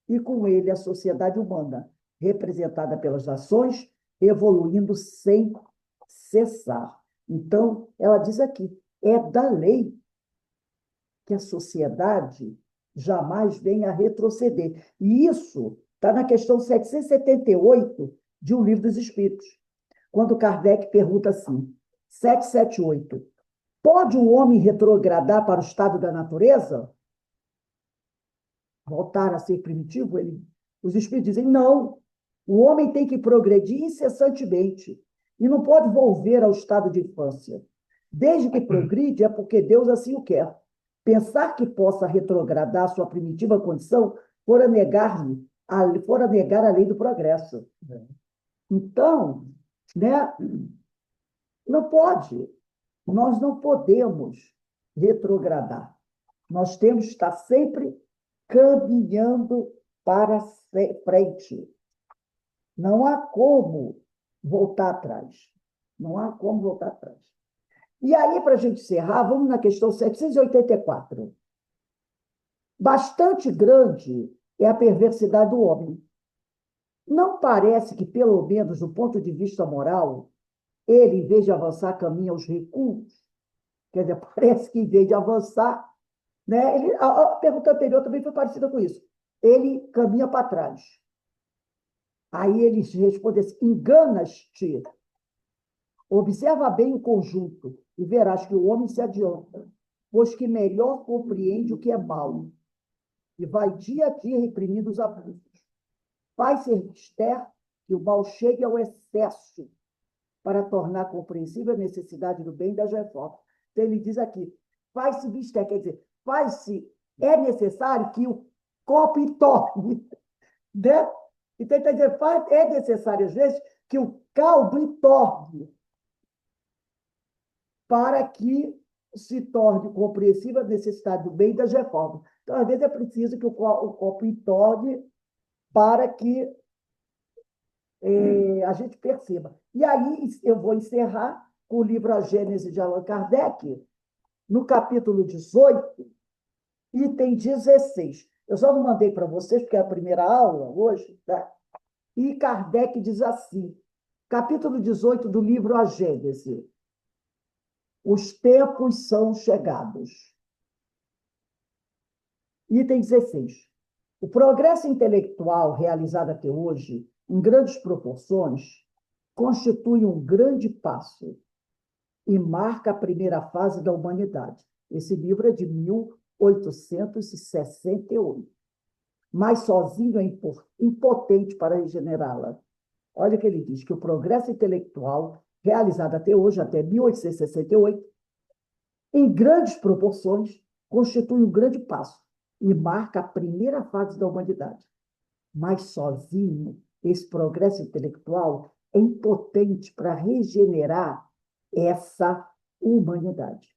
e com ele a sociedade humana, representada pelas nações, evoluindo sem cessar. Então, ela diz aqui, é da lei que a sociedade jamais venha a retroceder. E isso Está na questão 778 de O Livro dos Espíritos, quando Kardec pergunta assim, 778, pode o homem retrogradar para o estado da natureza? Voltar a ser primitivo? Os espíritos dizem, não, o homem tem que progredir incessantemente e não pode volver ao estado de infância. Desde que progride é porque Deus assim o quer. Pensar que possa retrogradar a sua primitiva condição fora negar a lei do progresso. Então, né, não pode. Nós não podemos retrogradar. Nós temos que estar sempre caminhando para frente. Não há como voltar atrás. Não há como voltar atrás. E aí, para a gente encerrar, vamos na questão 784. Bastante grande é a perversidade do homem. Não parece que, pelo menos do ponto de vista moral, ele, em vez de avançar, caminha aos recuos? Quer dizer, parece que, em vez de avançar, né, a pergunta anterior também foi parecida com isso. Ele caminha para trás. Aí ele responde assim, enganas-te. Observa bem o conjunto e verás que o homem se adianta, pois que melhor compreende o que é mal e vai dia a dia reprimindo os abusos. Faz ser mister que o mal chegue ao excesso para tornar compreensível a necessidade do bem e das reformas. Então, ele diz aqui, faz-se mister, quer dizer, é necessário que o copo entorne, né? Então, ele está dizendo, é necessário, às vezes, que o caldo entorne para que se torne compreensível a necessidade do bem e das reformas. Então, às vezes, é preciso que o copo entorne para que a gente perceba. E aí, eu vou encerrar com o livro A Gênese de Allan Kardec, no capítulo 18, item 16. Eu só não mandei para vocês, porque é a primeira aula hoje, tá? E Kardec diz assim, capítulo 18 do livro A Gênese, os tempos são chegados. Item 16. O progresso intelectual realizado até hoje, em grandes proporções, constitui um grande passo e marca a primeira fase da humanidade. Esse livro é de 1868. Mas sozinho é impotente para regenerá-la. Olha o que ele diz, que o progresso intelectual realizado até hoje, até 1868, em grandes proporções, constitui um grande passo e marca a primeira fase da humanidade. Mas sozinho, esse progresso intelectual é impotente para regenerar essa humanidade.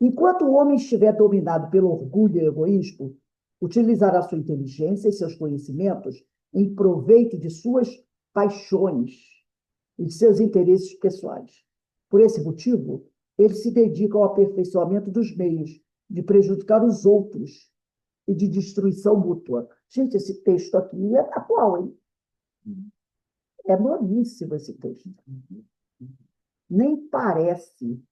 Enquanto o homem estiver dominado pelo orgulho e egoísmo, utilizará sua inteligência e seus conhecimentos em proveito de suas paixões e de seus interesses pessoais. Por esse motivo, ele se dedica ao aperfeiçoamento dos meios de prejudicar os outros e de destruição mútua. Gente, esse texto aqui é atual, hein? É novíssimo esse texto. Nem parece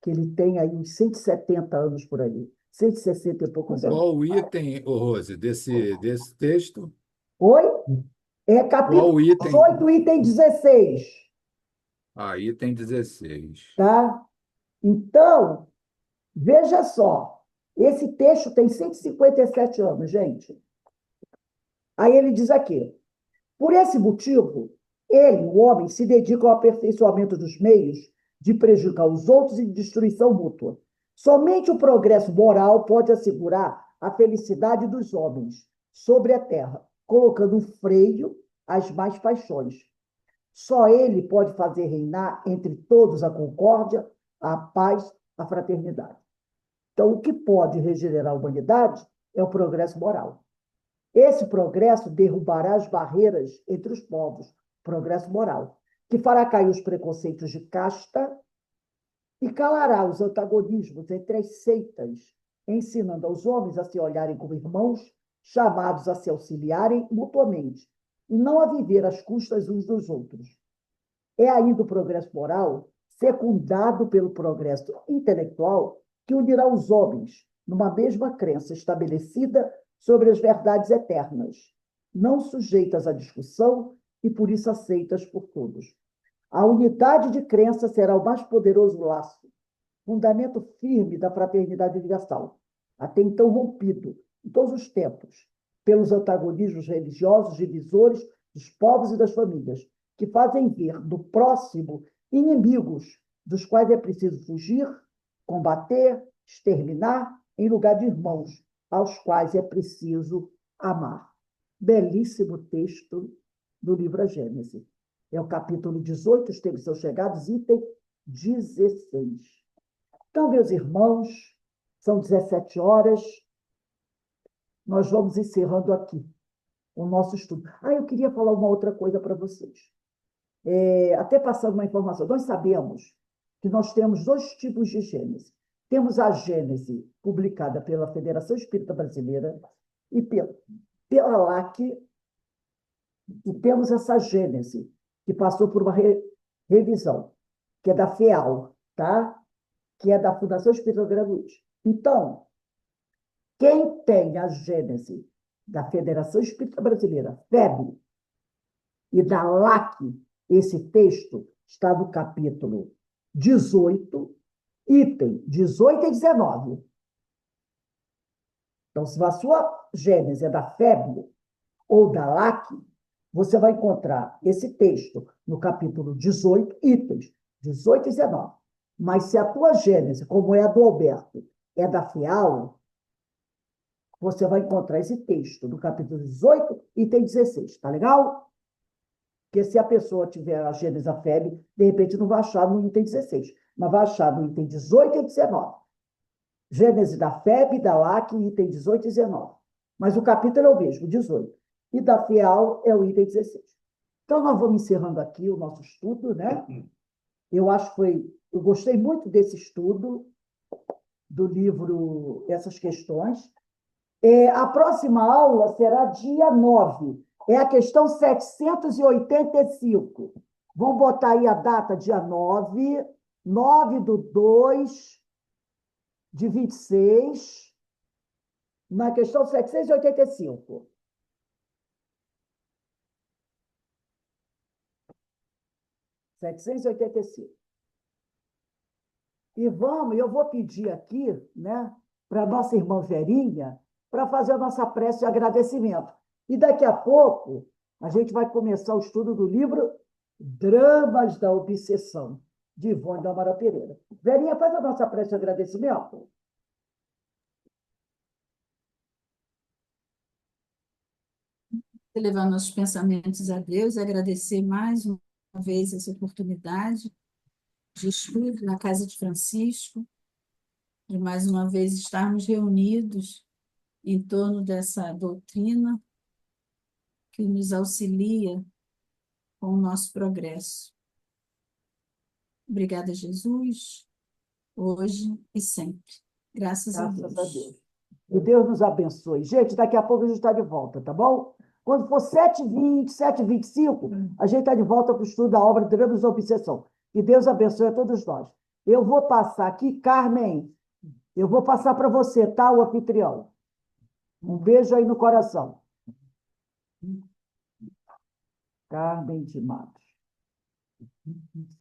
que ele tem aí uns 170 anos por aí. 160 e poucos anos. Qual o item, ô Rose, desse texto? Oi? É capítulo Qual item? 18, item 16. Ah, item 16. Tá? Então, veja só. Esse texto tem 157 anos, gente. Aí ele diz aqui, por esse motivo, ele, o homem, se dedica ao aperfeiçoamento dos meios de prejudicar os outros e de destruição mútua. Somente o progresso moral pode assegurar a felicidade dos homens sobre a terra, colocando um freio às más paixões. Só ele pode fazer reinar entre todos a concórdia, a paz, a fraternidade. Então, o que pode regenerar a humanidade é o progresso moral. Esse progresso derrubará as barreiras entre os povos, progresso moral, que fará cair os preconceitos de casta e calará os antagonismos entre as seitas, ensinando aos homens a se olharem como irmãos, chamados a se auxiliarem mutuamente, e não a viver às custas uns dos outros. É ainda o progresso moral, secundado pelo progresso intelectual, que unirá os homens numa mesma crença estabelecida sobre as verdades eternas, não sujeitas à discussão e por isso aceitas por todos. A unidade de crença será o mais poderoso laço, fundamento firme da fraternidade universal, até então rompido, em todos os tempos, pelos antagonismos religiosos divisores dos povos e das famílias, que fazem ver do próximo inimigos dos quais é preciso fugir, combater, exterminar, em lugar de irmãos, aos quais é preciso amar. Belíssimo texto do livro A Gênese. É o capítulo 18, os tempos são chegados, item 16. Então, meus irmãos, são 17 horas, nós vamos encerrando aqui o nosso estudo. Eu queria falar uma outra coisa para vocês. Até passando uma informação, nós sabemos que nós temos dois tipos de Gênese. Temos a Gênese publicada pela Federação Espírita Brasileira e pela LAC, e temos essa Gênese, que passou por uma revisão, que é da FEAL, tá? Que é da Fundação Espírita Gratuita. Então, quem tem a Gênese da Federação Espírita Brasileira, FEB, e da LAC, esse texto está no capítulo 18, item 18 e 19. Então, se a sua Gênese é da FEB ou da LAC, você vai encontrar esse texto no capítulo 18, itens 18 e 19. Mas se a tua Gênese, como é a do Alberto, é da FEAL, você vai encontrar esse texto no capítulo 18, item 16. Tá legal? Porque se a pessoa tiver a Gênese da FEB, de repente não vai achar no item 16, mas vai achar no item 18 e 19. Gênese da FEB, da LAC, item 18 e 19. Mas o capítulo é o mesmo, 18. E da FEAL é o item 16. Então, nós vamos encerrando aqui o nosso estudo, né? Eu gostei muito desse estudo, do livro Essas Questões. A próxima aula será dia 9. É a questão 785. Vamos botar aí a data, dia 9/2 de 26, na questão 785. 785. E eu vou pedir aqui, né, para a nossa irmã Verinha, para fazer a nossa prece de agradecimento. E daqui a pouco, a gente vai começar o estudo do livro Dramas da Obsessão, de Ivone da Amaral Pereira. Verinha, faz a nossa prece de agradecimento. Elevar nossos pensamentos a Deus e agradecer mais uma vez essa oportunidade de estudo na casa de Francisco, de mais uma vez estarmos reunidos em torno dessa doutrina que nos auxilia com o nosso progresso. Obrigada, Jesus, hoje e sempre. Graças a Graças a Deus. Deus. E Deus nos abençoe. Gente, daqui a pouco a gente está de volta, tá bom? Quando for 7h20, 7h25, a gente está de volta para o estudo da obra Dramas da Obsessão. Que Deus abençoe a todos nós. Eu vou passar aqui, Carmen, eu vou passar para você, tá, o anfitrião? Um beijo aí no coração. Carmen de Matos.